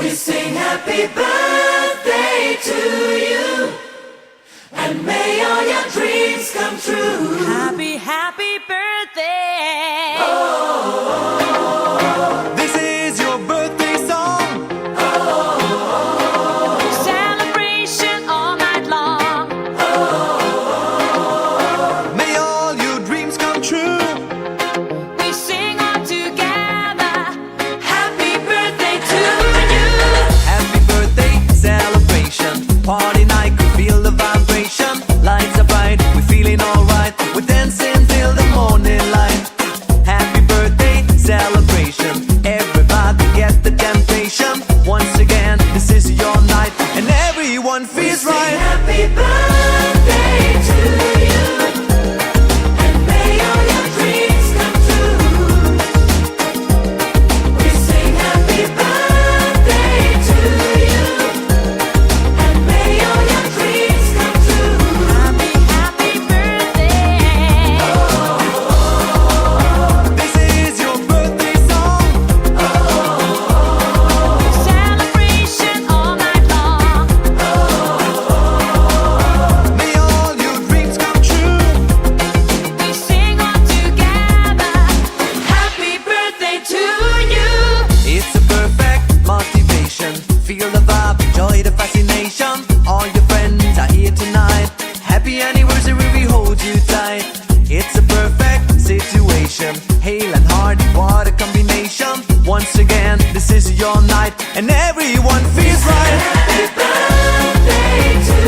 We sing happy birthday to you, and may all your dreams come true. Happy, happy birthday. This is your birthday song. Celebration all night long. May all your dreams come true. We sing all together. Happy birthday to you. Happy birthday celebration. Party night, could feel the vibration. Lights are bright, we're feeling alright. We're dancing till the morning light. Happy birthday celebration. Everybody get the temptation. Once again, this is your night, and everyone feels Sing right. happy birthday to you, and may all your dreams come true. We sing happy birthday to you, and may all your dreams come true. Happy, happy birthday. This is your birthday song. Celebration all night long. May all your dreams come true. We sing all together. Happy birthday to you. It's a perfect motivation. Feel the vibe, enjoy the fascination. All your friends are here tonight. Happy anniversary, we hold you tight. It's a perfect situation. Hale and hard, what a combination. Once again, this is your night, and everyone feels right. Happy birthday to